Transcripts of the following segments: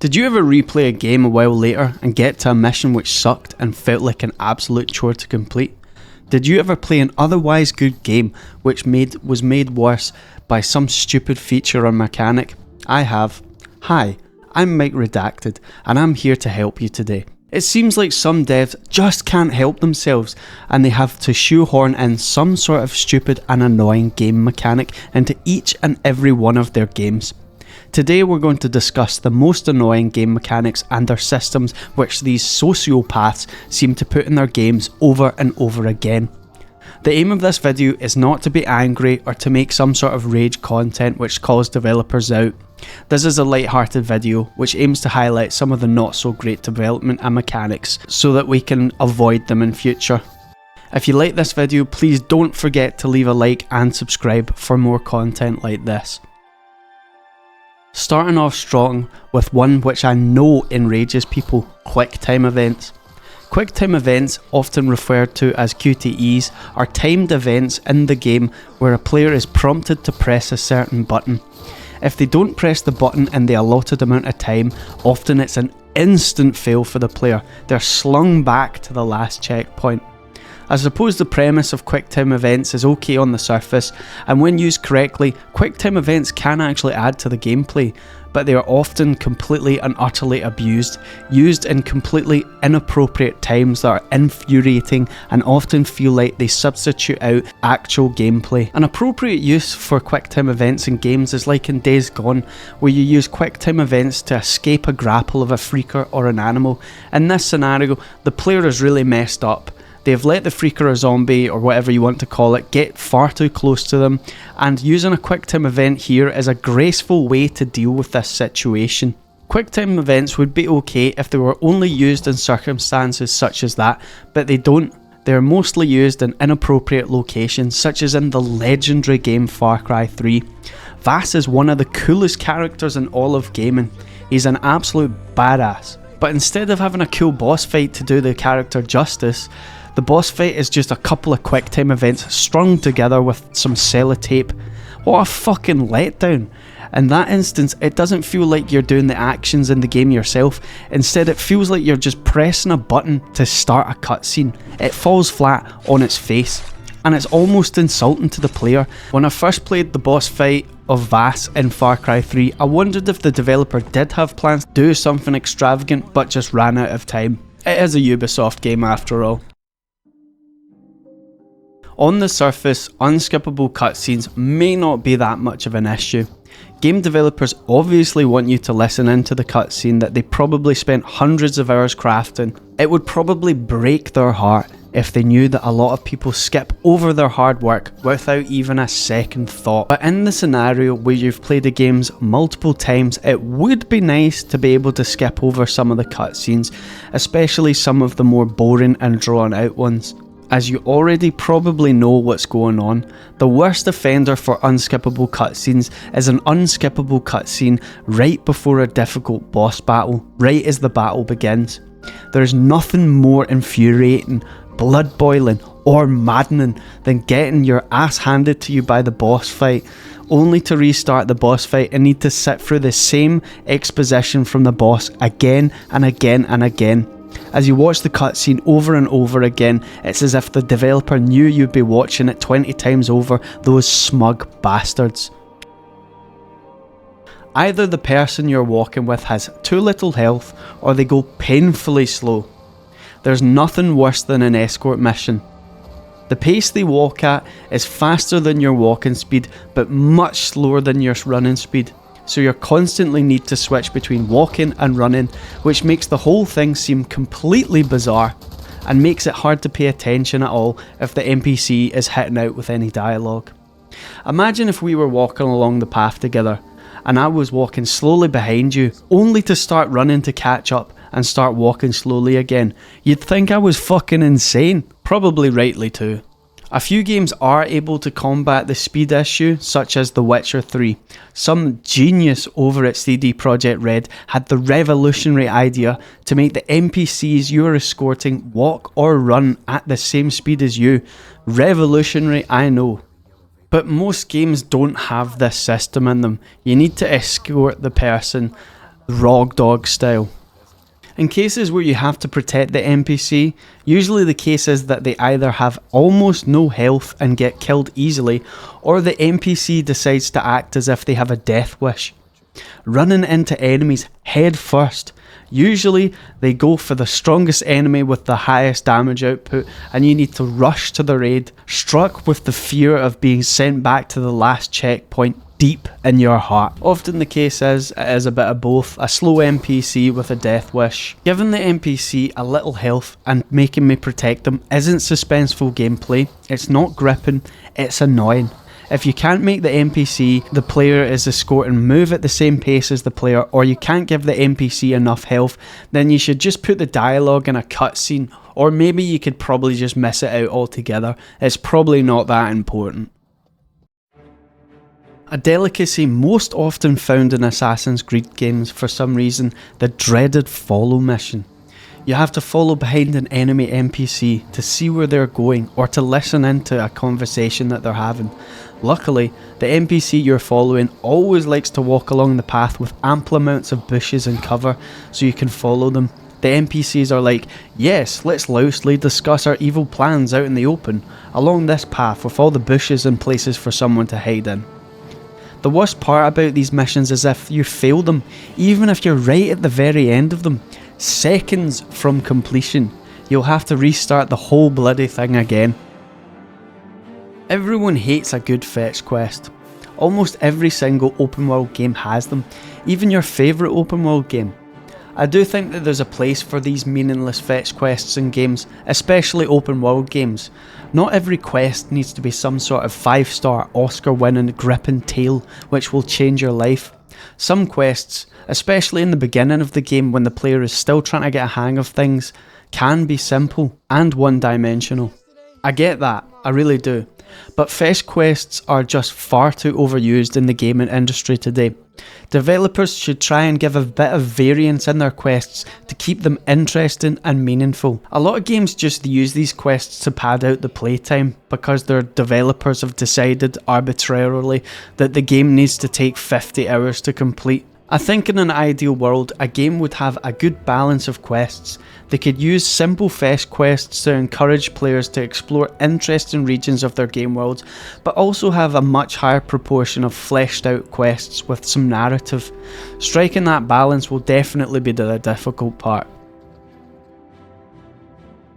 Did you ever replay a game a while later and get to a mission which sucked and felt like an absolute chore to complete? Did you ever play an otherwise good game which was made worse by some stupid feature or mechanic? I have. Hi, I'm Mike Redacted and I'm here to help you today. It seems like some devs just can't help themselves and they have to shoehorn in some sort of stupid and annoying game mechanic into each and every one of their games. Today we're going to discuss the most annoying game mechanics and their systems which these sociopaths seem to put in their games over and over again. The aim of this video is not to be angry or to make some sort of rage content which calls developers out. This is a light-hearted video which aims to highlight some of the not so great development and mechanics so that we can avoid them in future. If you like this video, please don't forget to leave a like and subscribe for more content like this. Starting off strong with one which I know enrages people: quick time events. Quick time events, often referred to as QTEs, are timed events in the game where a player is prompted to press a certain button. If they don't press the button in the allotted amount of time, often it's an instant fail for the player. They're slung back to the last checkpoint. I suppose the premise of QuickTime events is okay on the surface, and when used correctly, QuickTime events can actually add to the gameplay, but they are often completely and utterly abused, used in completely inappropriate times that are infuriating and often feel like they substitute out actual gameplay. An appropriate use for QuickTime events in games is like in Days Gone, where you use QuickTime events to escape a grapple of a freaker or an animal. In this scenario, the player is really messed up. They've let the freaker or zombie, or whatever you want to call it, get far too close to them, and using a QuickTime event here is a graceful way to deal with this situation. QuickTime events would be okay if they were only used in circumstances such as that, but they don't. They are mostly used in inappropriate locations, such as in the legendary game Far Cry 3. Vaas is one of the coolest characters in all of gaming. He's an absolute badass. But instead of having a cool boss fight to do the character justice, the boss fight is just a couple of QuickTime events strung together with some sellotape. What a fucking letdown. In that instance, it doesn't feel like you're doing the actions in the game yourself. Instead, it feels like you're just pressing a button to start a cutscene. It falls flat on its face, and it's almost insulting to the player. When I first played the boss fight of Vaas in Far Cry 3, I wondered if the developer did have plans to do something extravagant but just ran out of time. It is a Ubisoft game after all. On the surface, unskippable cutscenes may not be that much of an issue. Game developers obviously want you to listen into the cutscene that they probably spent hundreds of hours crafting. It would probably break their heart if they knew that a lot of people skip over their hard work without even a second thought. But in the scenario where you've played the games multiple times, it would be nice to be able to skip over some of the cutscenes, especially some of the more boring and drawn out ones. As you already probably know what's going on, the worst offender for unskippable cutscenes is an unskippable cutscene right before a difficult boss battle, right as the battle begins. There's nothing more infuriating, blood boiling, or maddening than getting your ass handed to you by the boss fight, only to restart the boss fight and need to sit through the same exposition from the boss again and again and again. As you watch the cutscene over and over again, it's as if the developer knew you'd be watching it 20 times over, those smug bastards. Either the person you're walking with has too little health, or they go painfully slow. There's nothing worse than an escort mission. The pace they walk at is faster than your walking speed, but much slower than your running speed. So you constantly need to switch between walking and running, which makes the whole thing seem completely bizarre and makes it hard to pay attention at all if the NPC is hitting out with any dialogue. Imagine if we were walking along the path together and I was walking slowly behind you, only to start running to catch up and start walking slowly again. You'd think I was fucking insane, probably rightly too. A few games are able to combat the speed issue, such as The Witcher 3. Some genius over at CD Projekt Red had the revolutionary idea to make the NPCs you are escorting walk or run at the same speed as you. Revolutionary, I know. But most games don't have this system in them. You need to escort the person Rog Dog style. In cases where you have to protect the NPC, usually the case is that they either have almost no health and get killed easily, or the NPC decides to act as if they have a death wish, running into enemies head first. Usually they go for the strongest enemy with the highest damage output, and you need to rush to their aid, struck with the fear of being sent back to the last checkpoint deep in your heart. Often the case is, it is a bit of both, a slow NPC with a death wish. Giving the NPC a little health and making me protect them isn't suspenseful gameplay, it's not gripping, it's annoying. If you can't make the NPC the player is escorting move at the same pace as the player, or you can't give the NPC enough health, then you should just put the dialogue in a cutscene, or maybe you could probably just miss it out altogether. It's probably not that important. A delicacy most often found in Assassin's Creed games for some reason, the dreaded follow mission. You have to follow behind an enemy NPC to see where they're going or to listen into a conversation that they're having. Luckily, the NPC you're following always likes to walk along the path with ample amounts of bushes and cover so you can follow them. The NPCs are like, yes, let's loosely discuss our evil plans out in the open, along this path with all the bushes and places for someone to hide in. The worst part about these missions is if you fail them, even if you're right at the very end of them, seconds from completion, you'll have to restart the whole bloody thing again. Everyone hates a good fetch quest. Almost every single open world game has them, even your favourite open world game. I do think that there's a place for these meaningless fetch quests in games, especially open world games. Not every quest needs to be some sort of 5-star Oscar-winning gripping tale which will change your life. Some quests, especially in the beginning of the game when the player is still trying to get a hang of things, can be simple and one-dimensional. I get that, I really do. But fetch quests are just far too overused in the gaming industry today. Developers should try and give a bit of variance in their quests to keep them interesting and meaningful. A lot of games just use these quests to pad out the playtime because their developers have decided arbitrarily that the game needs to take 50 hours to complete. I think in an ideal world, a game would have a good balance of quests. They could use simple fetch quests to encourage players to explore interesting regions of their game worlds, but also have a much higher proportion of fleshed out quests with some narrative. Striking that balance will definitely be the difficult part.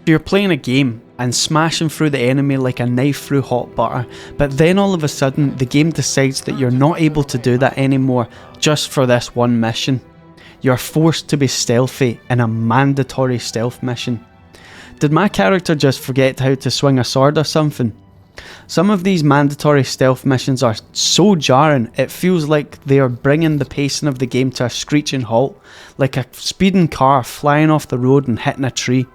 If you're playing a game and smashing through the enemy like a knife through hot butter, but then all of a sudden the game decides that you're not able to do that anymore just for this one mission. You're forced to be stealthy in a mandatory stealth mission. Did my character just forget how to swing a sword or something? Some of these mandatory stealth missions are so jarring, it feels like they are bringing the pacing of the game to a screeching halt, like a speeding car flying off the road and hitting a tree.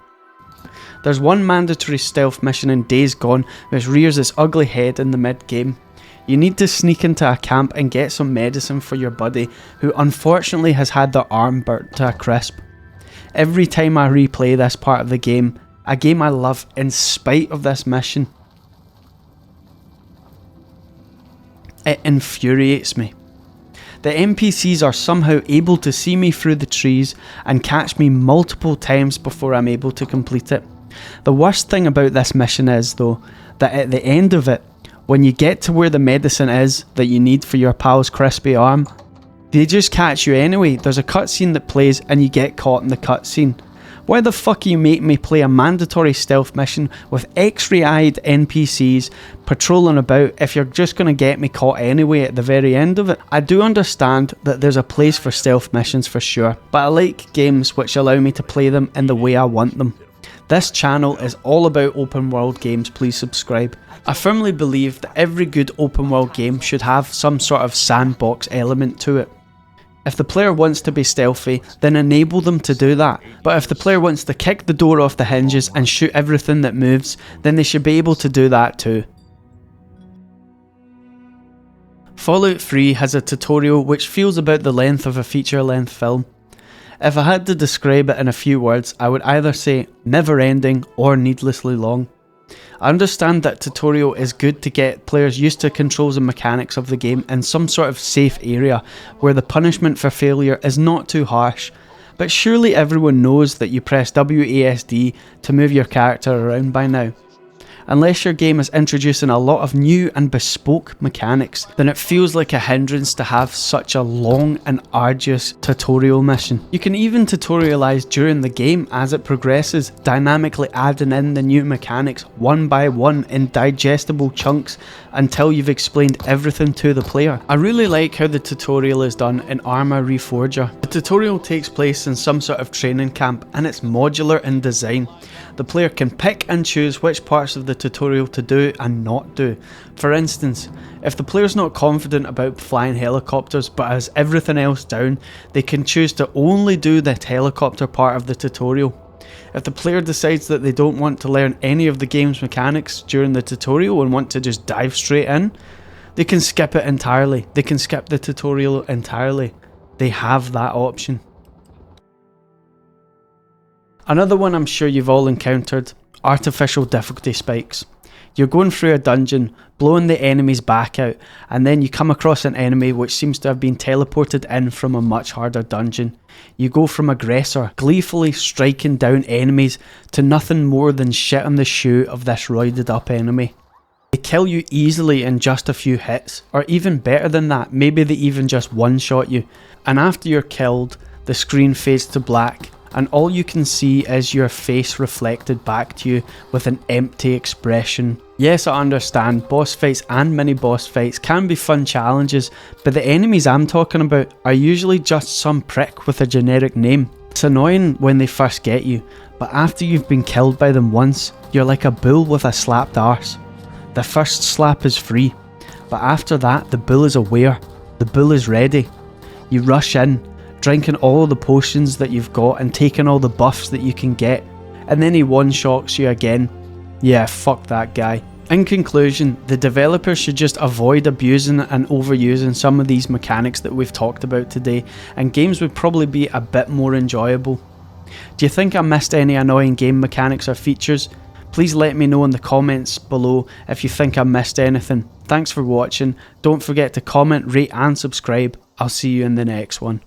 There's one mandatory stealth mission in Days Gone which rears its ugly head in the mid-game. You need to sneak into a camp and get some medicine for your buddy who unfortunately has had their arm burnt to a crisp. Every time I replay this part of the game, a game I love in spite of this mission, it infuriates me. The NPCs are somehow able to see me through the trees and catch me multiple times before I'm able to complete it. The worst thing about this mission is, though, that at the end of it, when you get to where the medicine is that you need for your pal's crispy arm, they just catch you anyway. There's a cutscene that plays and you get caught in the cutscene. Why the fuck are you making me play a mandatory stealth mission with X-ray-eyed NPCs patrolling about if you're just going to get me caught anyway at the very end of it? I do understand that there's a place for stealth missions for sure, but I like games which allow me to play them in the way I want them. This channel is all about open world games, please subscribe. I firmly believe that every good open world game should have some sort of sandbox element to it. If the player wants to be stealthy, then enable them to do that. But if the player wants to kick the door off the hinges and shoot everything that moves, then they should be able to do that too. Fallout 3 has a tutorial which feels about the length of a feature-length film. If I had to describe it in a few words, I would either say never ending or needlessly long. I understand that tutorial is good to get players used to controls and mechanics of the game in some sort of safe area where the punishment for failure is not too harsh, but surely everyone knows that you press WASD to move your character around by now. Unless your game is introducing a lot of new and bespoke mechanics, then it feels like a hindrance to have such a long and arduous tutorial mission. You can even tutorialize during the game as it progresses, dynamically adding in the new mechanics one by one in digestible chunks until you've explained everything to the player. I really like how the tutorial is done in Arma Reforger. The tutorial takes place in some sort of training camp and it's modular in design. The player can pick and choose which parts of the tutorial to do and not do. For instance, if the player's not confident about flying helicopters but has everything else down, they can choose to only do the helicopter part of the tutorial. If the player decides that they don't want to learn any of the game's mechanics during the tutorial and want to just dive straight in, they can skip it entirely. They can skip the tutorial entirely. They have that option. Another one I'm sure you've all encountered, artificial difficulty spikes. You're going through a dungeon, blowing the enemy's back out, and then you come across an enemy which seems to have been teleported in from a much harder dungeon. You go from aggressor, gleefully striking down enemies, to nothing more than shit on the shoe of this roided up enemy. They kill you easily in just a few hits, or even better than that, maybe they even just one-shot you, and after you're killed, the screen fades to black, and all you can see is your face reflected back to you with an empty expression. Yes, I understand, boss fights and mini boss fights can be fun challenges, but the enemies I'm talking about are usually just some prick with a generic name. It's annoying when they first get you, but after you've been killed by them once, you're like a bull with a slapped arse. The first slap is free, but after that the bull is aware, the bull is ready. You rush in, drinking all the potions that you've got and taking all the buffs that you can get, and then he one-shots you again. Yeah, fuck that guy. In conclusion, the developers should just avoid abusing and overusing some of these mechanics that we've talked about today, and games would probably be a bit more enjoyable. Do you think I missed any annoying game mechanics or features? Please let me know in the comments below if you think I missed anything. Thanks for watching. Don't forget to comment, rate and subscribe. I'll see you in the next one.